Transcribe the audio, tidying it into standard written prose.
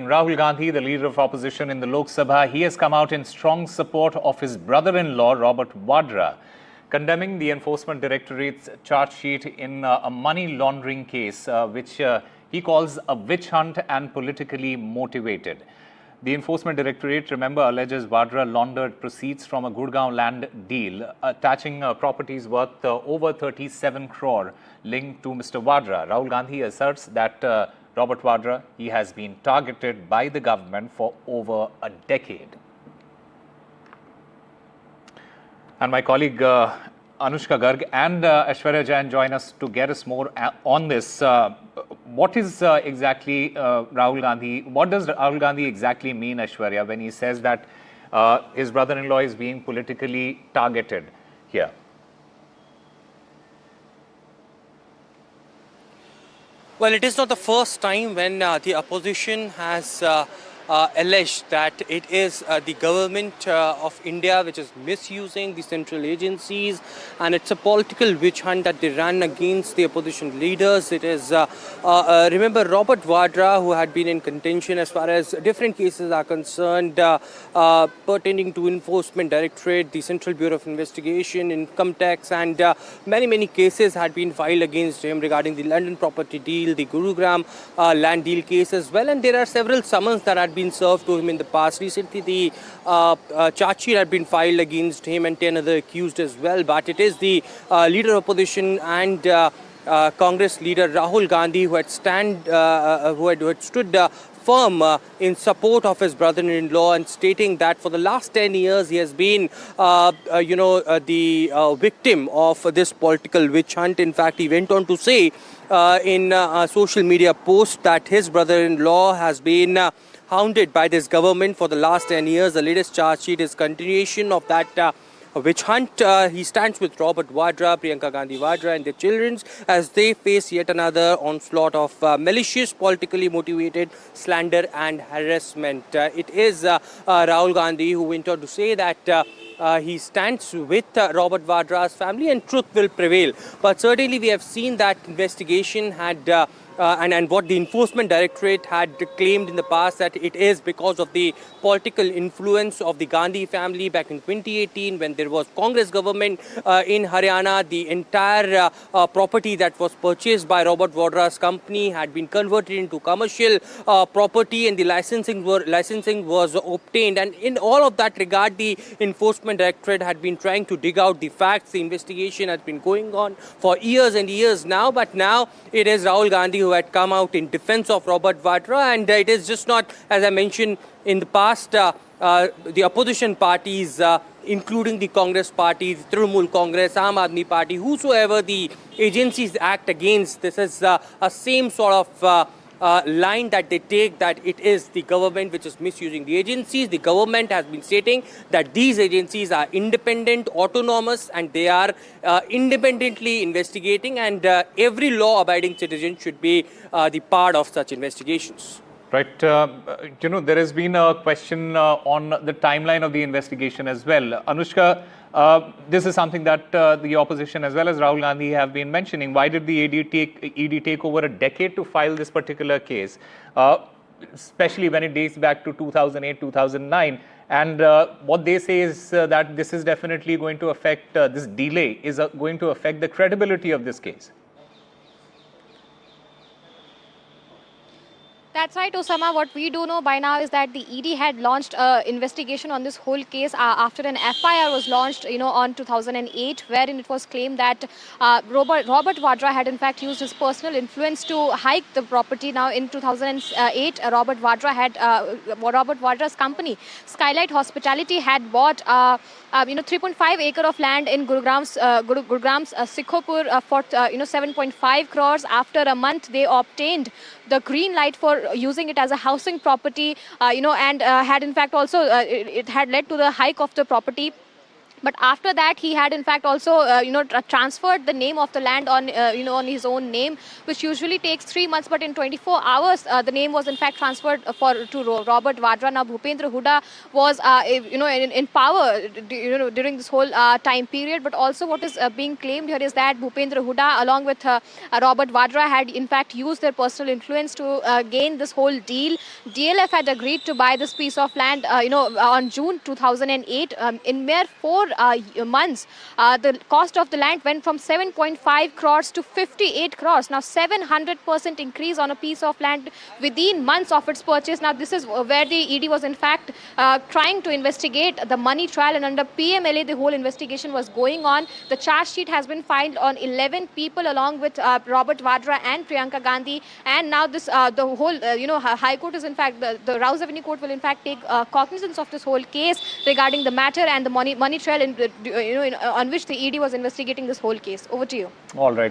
Rahul Gandhi, the leader of opposition in the Lok Sabha, he has come out in strong support of his brother-in-law, Robert Vadra, condemning the Enforcement Directorate's charge sheet in a money laundering case, which he calls a witch hunt and politically motivated. The Enforcement Directorate, remember, alleges Vadra laundered proceeds from a Gurugram land deal, attaching properties worth over 37 crore linked to Mr. Vadra. Rahul Gandhi asserts that Robert Vadra, he has been targeted by the government for over a decade. And my colleague Anushka Garg and Aishwarya Jain join us to get us more on this. What is exactly Rahul Gandhi? What does Rahul Gandhi exactly mean, Aishwarya, when he says that his brother-in-law is being politically targeted here? Well, it is not the first time when the opposition has alleged that it is the government of India which is misusing the central agencies, and it's a political witch hunt that they ran against the opposition leaders. It is, remember, Robert Vadra, who had been in contention as far as different cases are concerned pertaining to Enforcement Directorate, the Central Bureau of Investigation, income tax, and many cases had been filed against him regarding the London property deal, the Gurugram land deal case as well, and there are several summons that had been served to him in the past. Recently, the charge sheet had been filed against him and 10 other accused as well. But it is the leader of opposition and Congress leader Rahul Gandhi who had stood firm in support of his brother-in-law and stating that for the last 10 years he has been, the victim of this political witch hunt. In fact, he went on to say in a social media post that his brother-in-law has been hounded by this government for the last 10 years. The latest charge sheet is continuation of that witch hunt. He stands with Robert Vadra, Priyanka Gandhi Vadra and their children as they face yet another onslaught of malicious, politically motivated slander and harassment. It is Rahul Gandhi who went on to say that he stands with Robert Vadra's family and truth will prevail. But certainly we have seen that investigation had and what the Enforcement Directorate had claimed in the past, that it is because of the political influence of the Gandhi family back in 2018 when there was Congress government in Haryana. The entire property that was purchased by Robert Vadra's company had been converted into commercial property, and the licensing was obtained. And in all of that regard, the Enforcement Directorate had been trying to dig out the facts. The investigation has been going on for years and years now, but now it is Rahul Gandhi who had come out in defense of Robert Vadra, and it is just not, as I mentioned in the past, the opposition parties, including the Congress party, the Trinamool Congress, Aam Aadmi Party, whosoever the agencies act against, this is a same sort of line that they take, that it is the government which is misusing the agencies. The government has been stating that these agencies are independent, autonomous, and they are independently investigating, and every law-abiding citizen should be the part of such investigations. Right. There has been a question on the timeline of the investigation as well. Anushka, this is something that the opposition as well as Rahul Gandhi have been mentioning. Why did the ED take over a decade to file this particular case, especially when it dates back to 2008, 2009? And what they say is that this is definitely going to affect, this delay is going to affect the credibility of this case. That's right, Osama. What we do know by now is that the ED had launched an investigation on this whole case after an FIR was launched, on 2008, wherein it was claimed that Robert Vadra had in fact used his personal influence to hike the property. Now, in 2008, Robert Vadra's company, Skylight Hospitality, had bought 3.5 acre of land in Gurugram's Sikhopur for 7.5 crores. After a month, they obtained the green light for using it as a housing property, and had in fact also it had led to the hike of the property But after that, he had in fact also, transferred the name of the land on, on his own name, which usually takes 3 months. But in 24 hours, the name was in fact transferred to Robert Vadra. Now, Bhupendra Hooda was, in power, during this whole time period. But also, what is being claimed here is that Bhupendra Hooda, along with Robert Vadra, had in fact used their personal influence to gain this whole deal. DLF had agreed to buy this piece of land, on June 2008. In mere 4 months, the cost of the land went from 7.5 crores to 58 crores. Now, 700% increase on a piece of land within months of its purchase. Now, this is where the ED was in fact trying to investigate the money trial, and under PMLA, the whole investigation was going on. The charge sheet has been filed on 11 people, along with Robert Vadra and Priyanka Gandhi. And now this, the whole, High Court is in fact, the Rouse Avenue Court will in fact take cognizance of this whole case regarding the matter and the money trial, on which the ED was investigating this whole case. Over to you. All right.